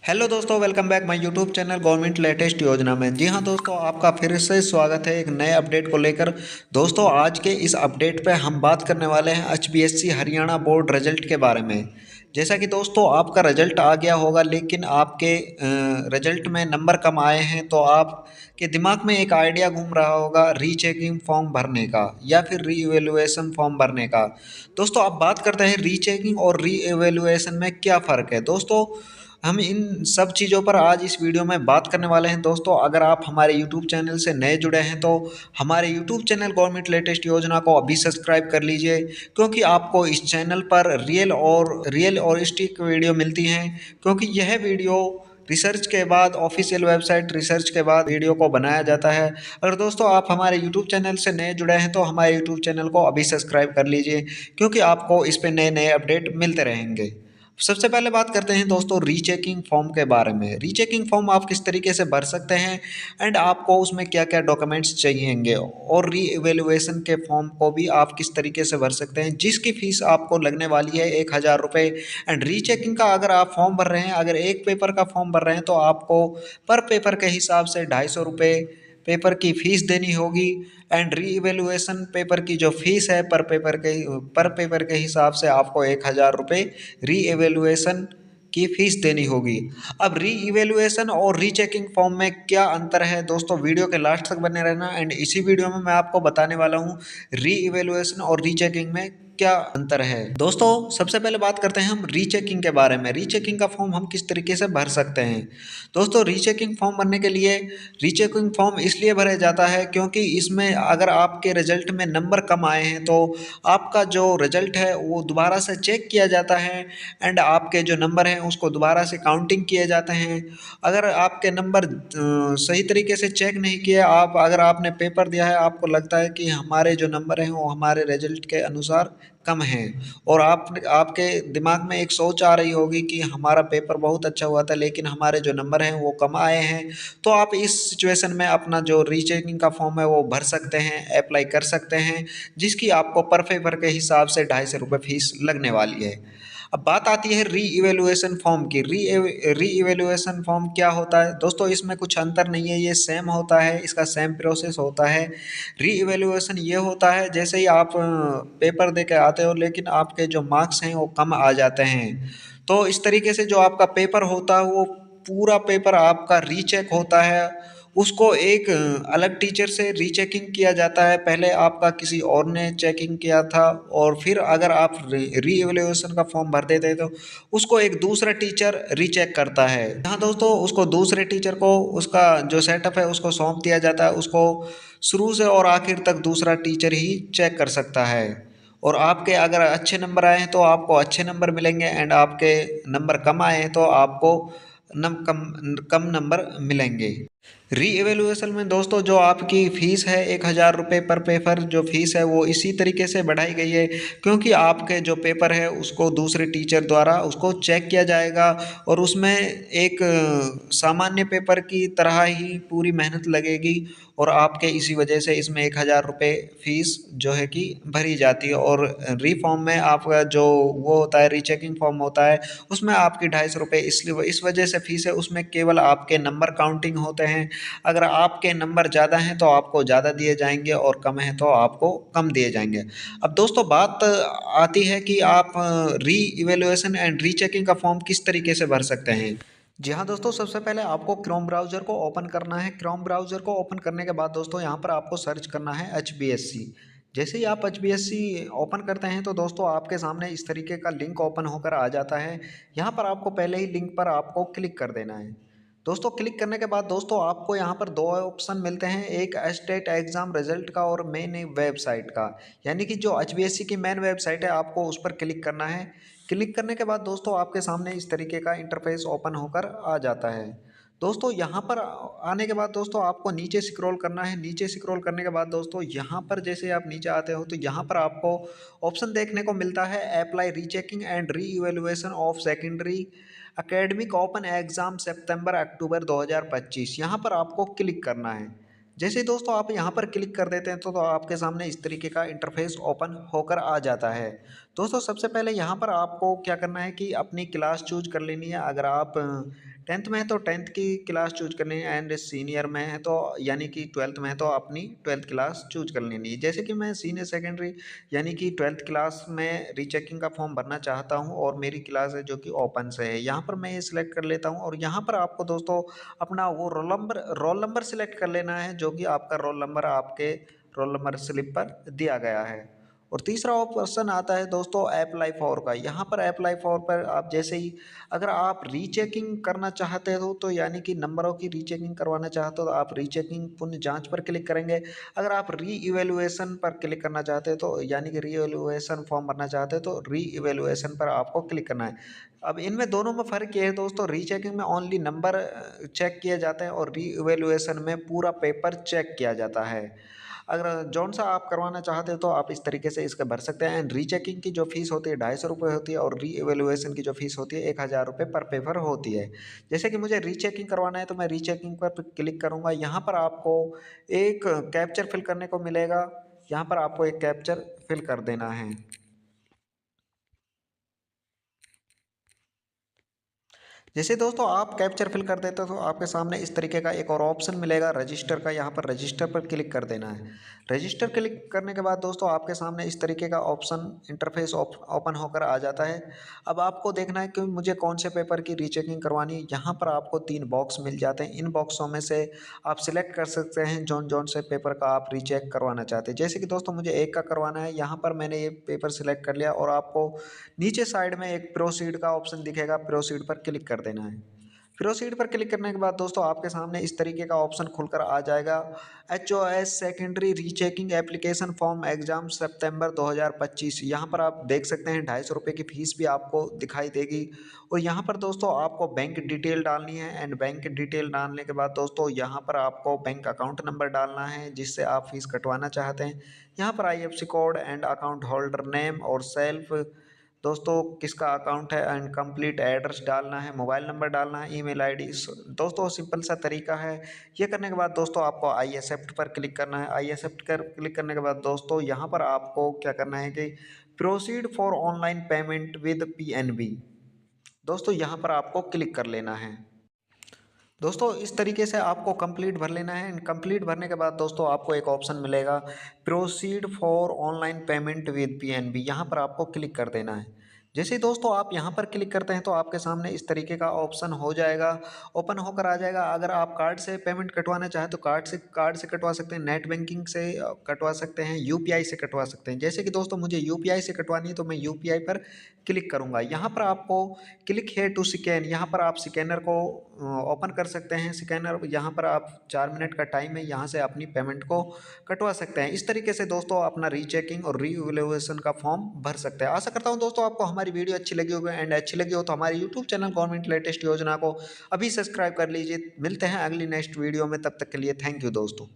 Hello दोस्तों, welcome back my YouTube channel government latest योजना में। जी हाँ दोस्तों, आपका फिर से स्वागत है एक नए अपडेट को लेकर। दोस्तों आज के इस अपडेट पे हम बात करने वाले हैं एचपीएससी हरियाणा बोर्ड रिजल्ट के बारे में। जैसा कि दोस्तों आपका रिजल्ट आ गया होगा, लेकिन आपके रिजल्ट में नंबर कम आए हैं, तो आपके दिमाग में एक आइडिया घूम रहा होगा रीचेकिंग फॉर्म भरने का या फिर री इवेलुएशन फॉर्म भरने का। दोस्तों अब बात करते हैं रीचेकिंग और री इवेलुएशन में क्या फ़र्क है। दोस्तों हम इन सब चीज़ों पर आज इस वीडियो में बात करने वाले हैं। दोस्तों अगर आप हमारे यूट्यूब चैनल से नए जुड़े हैं तो हमारे यूट्यूब चैनल गवर्नमेंट लेटेस्ट योजना को अभी सब्सक्राइब कर लीजिए, क्योंकि आपको इस चैनल पर रियल और स्टिक वीडियो मिलती हैं। क्योंकि यह वीडियो रिसर्च के बाद ऑफिशियल वेबसाइट रिसर्च के बाद वीडियो को बनाया जाता है। अगर दोस्तों आप हमारे यूट्यूब चैनल से नए जुड़े हैं तो हमारे यूट्यूब चैनल को अभी सब्सक्राइब कर लीजिए, क्योंकि आपको इस पे नए नए अपडेट मिलते रहेंगे। सबसे पहले बात करते हैं दोस्तों रीचेकिंग फॉर्म के बारे में। रीचेकिंग फॉर्म आप किस तरीके से भर सकते हैं एंड आपको उसमें क्या क्या डॉक्यूमेंट्स चाहिएंगे, और री एवेल्युएशन के फॉर्म को भी आप किस तरीके से भर सकते हैं, जिसकी फ़ीस आपको लगने वाली है 1,000 रुपये। एंड रीचेकिंग का अगर आप फॉर्म भर रहे हैं, अगर एक पेपर का फॉर्म भर रहे हैं, तो आपको पर पेपर के हिसाब से 250 रुपये पेपर की फ़ीस देनी होगी। एंड री इवेलुएशन पेपर की जो फीस है पर पेपर के हिसाब से आपको 1,000 रुपये री इवेलुएशन की फीस देनी होगी। अब री इवेलुएशन और रीचेकिंग फॉर्म में क्या अंतर है दोस्तों, वीडियो के लास्ट तक बने रहना। एंड इसी वीडियो में मैं आपको बताने वाला हूँ री इवेलुएशन और रीचेकिंग में क्या अंतर है। दोस्तों सबसे पहले बात करते हैं हम रीचेकिंग के बारे में। रीचेकिंग का फॉर्म हम किस तरीके से भर सकते हैं। दोस्तों रीचेकिंग फॉर्म भरने के लिए रीचेकिंग फॉर्म इसलिए भरा जाता है क्योंकि इसमें अगर आपके रिजल्ट में नंबर कम आए हैं तो आपका जो रिजल्ट है वो दोबारा से चेक किया जाता है। एंड आपके जो नंबर हैं उसको दोबारा से काउंटिंग किए जाते हैं। अगर आपके नंबर सही तरीके से चेक नहीं किए, अगर आपने पेपर दिया है, आपको लगता है कि हमारे जो नंबर हैं वो हमारे रिजल्ट के अनुसार कम हैं, और आपके दिमाग में एक सोच आ रही होगी कि हमारा पेपर बहुत अच्छा हुआ था लेकिन हमारे जो नंबर हैं वो कम आए हैं, तो आप इस सिचुएशन में अपना जो रीचेकिंग का फॉर्म है वो भर सकते हैं, अप्लाई कर सकते हैं, जिसकी आपको पर पेपर के हिसाब से 250 रुपये फीस लगने वाली है। अब बात आती है री इवेलुएशन फॉर्म की। री इवेलुएशन फॉर्म क्या होता है दोस्तों, इसमें कुछ अंतर नहीं है, ये सेम होता है, इसका सेम प्रोसेस होता है। री इवेलुएशन ये होता है जैसे ही आप पेपर दे के आते हो लेकिन आपके जो मार्क्स हैं वो कम आ जाते हैं, तो इस तरीके से जो आपका पेपर होता है वो पूरा पेपर आपका रीचेक होता है। उसको एक अलग टीचर से रीचेकिंग किया जाता है। पहले आपका किसी और ने चेकिंग किया था, और फिर अगर आप री इवेल्युएशन का फॉर्म भर देते तो उसको एक दूसरा टीचर रीचेक करता है। हाँ दोस्तों, उसको दूसरे टीचर को उसका जो सेटअप है उसको सौंप दिया जाता है। उसको शुरू से और आखिर तक दूसरा टीचर ही चेक कर सकता है। और आपके अगर अच्छे नंबर आए हैं तो आपको अच्छे नंबर मिलेंगे, एंड आपके नंबर कम आए हैं तो आपको कम नंबर मिलेंगे। री एवेल्युएशन में दोस्तों जो आपकी फ़ीस है 1,000 रुपये पर पेपर, जो फीस है वो इसी तरीके से बढ़ाई गई है क्योंकि आपके जो पेपर है उसको दूसरे टीचर द्वारा उसको चेक किया जाएगा, और उसमें एक सामान्य पेपर की तरह ही पूरी मेहनत लगेगी, और आपके इसी वजह से इसमें 1,000 रुपये फ़ीस जो है कि भरी जाती है। और री फॉर्म में आपका जो वो होता है रीचेकिंग फॉर्म होता है उसमें आपकी 250 रुपये इसलिए इस वजह से फ़ीस है, उसमें केवल आपके नंबर काउंटिंग होते हैं। अगर आपके नंबर ज़्यादा हैं तो आपको ज़्यादा दिए जाएंगे, और कम हैं तो आपको कम दिए जाएंगे। अब दोस्तों बात आती है कि आप री इवेल्युएशन एंड रीचेकिंग का फॉर्म किस तरीके से भर सकते हैं। जी हाँ दोस्तों, सबसे पहले आपको क्रोम ब्राउज़र को ओपन करना है। क्रोम ब्राउज़र को ओपन करने के बाद दोस्तों यहाँ पर आपको सर्च करना है HBSC। जैसे ही आप HBSC ओपन करते हैं तो दोस्तों आपके सामने इस तरीके का लिंक ओपन होकर आ जाता है। यहाँ पर आपको पहले ही लिंक पर आपको क्लिक कर देना है। दोस्तों क्लिक करने के बाद दोस्तों आपको यहाँ पर दो ऑप्शन मिलते हैं, एक स्टेट एग्ज़ाम रिजल्ट का और मेन वेबसाइट का। यानी कि जो HBSC की मेन वेबसाइट है आपको उस पर क्लिक करना है। क्लिक करने के बाद दोस्तों आपके सामने इस तरीके का इंटरफेस ओपन होकर आ जाता है। दोस्तों यहाँ पर आने के बाद दोस्तों आपको नीचे स्क्रॉल करना है। नीचे स्क्रॉल करने के बाद दोस्तों यहाँ पर जैसे आप नीचे आते हो तो यहाँ पर आपको ऑप्शन देखने को मिलता है apply rechecking and re evaluation of secondary academic open exam September October 2025। यहाँ पर आपको क्लिक करना है। जैसे ही दोस्तों आप यहाँ पर क्लिक कर देते हैं तो आपके सामने इस तरीके का इंटरफेस ओपन होकर आ जाता है। दोस्तों सबसे पहले यहाँ पर आपको क्या करना है कि अपनी क्लास चूज कर लेनी है। अगर आप 10th में है तो 10th की क्लास चूज करनी है, एंड सीनियर में है तो यानी कि 12th में है तो अपनी 12th क्लास चूज कर लेनी है। जैसे कि मैं सीनियर सेकेंडरी यानी कि 12th क्लास में रीचेकिंग का फॉर्म भरना चाहता हूँ और मेरी क्लास है जो कि ओपन से है, यहाँ पर मैं ये सिलेक्ट कर लेता हूँ। और यहाँ पर आपको दोस्तों अपना वो रोल नंबर सिलेक्ट कर लेना है, जो कि आपका रोल नंबर आपके रोल नंबर स्लिप पर दिया गया है। और तीसरा ऑप्शन आता है दोस्तों अप्लाई फॉर का। यहाँ पर अप्लाई फॉर पर आप जैसे ही अगर आप रीचेकिंग करना चाहते हो तो यानी कि नंबरों की रीचेकिंग करवाना चाहते हो तो आप रीचेकिंग पुनः जांच पर क्लिक करेंगे। अगर आप री इवेलुएशन पर क्लिक करना चाहते हो तो यानी कि री इवेलुएशन फॉर्म भरना चाहते हो तो री इवेलुएशन पर आपको क्लिक करना है। अब इनमें दोनों में फ़र्क ये है दोस्तों, रीचेकिंग में ओनली नंबर चेक किए जाते हैं और री इवेलुएशन में पूरा पेपर चेक किया जाता है। अगर जौन सा आप करवाना चाहते हो तो आप इस तरीके से इसका भर सकते हैं। एंड रीचेकिंग की जो फीस होती है 250 होती है और री एवेल्युएशन की जो फीस होती है 1000 पर पेपर होती है। जैसे कि मुझे रीचेकिंग करवाना है तो मैं रीचेकिंग पर क्लिक करूँगा। यहाँ पर आपको एक कैप्चर फिल करने को मिलेगा, यहाँ पर आपको एक कैप्चर फिल कर देना है। जैसे दोस्तों आप कैप्चर फिल कर देते हो तो आपके सामने इस तरीके का एक और ऑप्शन मिलेगा रजिस्टर का, यहाँ पर रजिस्टर पर क्लिक कर देना है। रजिस्टर क्लिक करने के बाद दोस्तों आपके सामने इस तरीके का ऑप्शन इंटरफेस ओपन होकर आ जाता है। अब आपको देखना है कि मुझे कौन से पेपर की रीचेकिंग करवानी है। यहाँ पर आपको 3 बॉक्स मिल जाते हैं, इन बॉक्सों में से आप सिलेक्ट कर सकते हैं जौन जौन से पेपर का आप रीचेक करवाना चाहते हैं। जैसे कि दोस्तों मुझे एक का करवाना है, यहाँ पर मैंने ये पेपर सिलेक्ट कर लिया और आपको नीचे साइड में एक प्रोसीड का ऑप्शन दिखेगा, प्रोसीड पर क्लिक कर देना है। प्रोसीड पर क्लिक करने के बाद दोस्तों आपके सामने इस तरीके का ऑप्शन खुलकर आ जाएगा, HOS secondary rechecking application form exam September 2025। यहाँ पर आप देख सकते हैं 250 की फीस भी आपको दिखाई देगी। और यहाँ पर दोस्तों आपको बैंक डिटेल डालनी है। एंड बैंक डिटेल डालने के बाद दोस्तों यहाँ पर आपको बैंक अकाउंट नंबर डालना है जिससे आप फीस कटवाना चाहते हैं। यहाँ पर IFSC code and account holder name और सेल्फ दोस्तों किसका अकाउंट है एंड कंप्लीट एड्रेस डालना है, मोबाइल नंबर डालना है, ईमेल आईडी। दोस्तों सिंपल सा तरीका है। ये करने के बाद दोस्तों आपको आई एक्सेप्ट पर क्लिक करना है। आई एक्सेप्ट कर क्लिक करने के बाद दोस्तों यहाँ पर आपको क्या करना है कि proceed for online payment with PNB, दोस्तों यहाँ पर आपको क्लिक कर लेना है। दोस्तों इस तरीके से आपको कंप्लीट भर लेना है। कंप्लीट भरने के बाद दोस्तों आपको एक ऑप्शन मिलेगा proceed for online payment with PNB, यहाँ पर आपको क्लिक कर देना है। जैसे ही दोस्तों आप यहाँ पर क्लिक करते हैं तो आपके सामने इस तरीके का ऑप्शन हो जाएगा, ओपन होकर आ जाएगा। अगर आप कार्ड से पेमेंट कटवाना चाहें तो कार्ड से कटवा सकते हैं, नेट बैंकिंग से कटवा सकते हैं, UPI से कटवा सकते हैं। जैसे कि दोस्तों मुझे UPI से कटवानी है तो मैं UPI पर क्लिक करूँगा। यहाँ पर आपको क्लिक है टू स्कैन, यहाँ पर आप स्कैनर को ओपन कर सकते हैं। स्कैनर यहाँ पर आप 4 मिनट का टाइम है, यहाँ से अपनी पेमेंट को कटवा सकते हैं। इस तरीके से दोस्तों अपना रीचेकिंग और रीवैल्यूएशन का फॉर्म भर सकते हैं। आशा करता हूँ दोस्तों आपको हमारी वीडियो अच्छी लगी होगी। एंड अच्छी लगी हो तो हमारे यूट्यूब चैनल गवर्नमेंट लेटेस्ट योजना को अभी सब्सक्राइब कर लीजिए। मिलते हैं अगली नेक्स्ट वीडियो में, तब तक के लिए थैंक यू दोस्तों।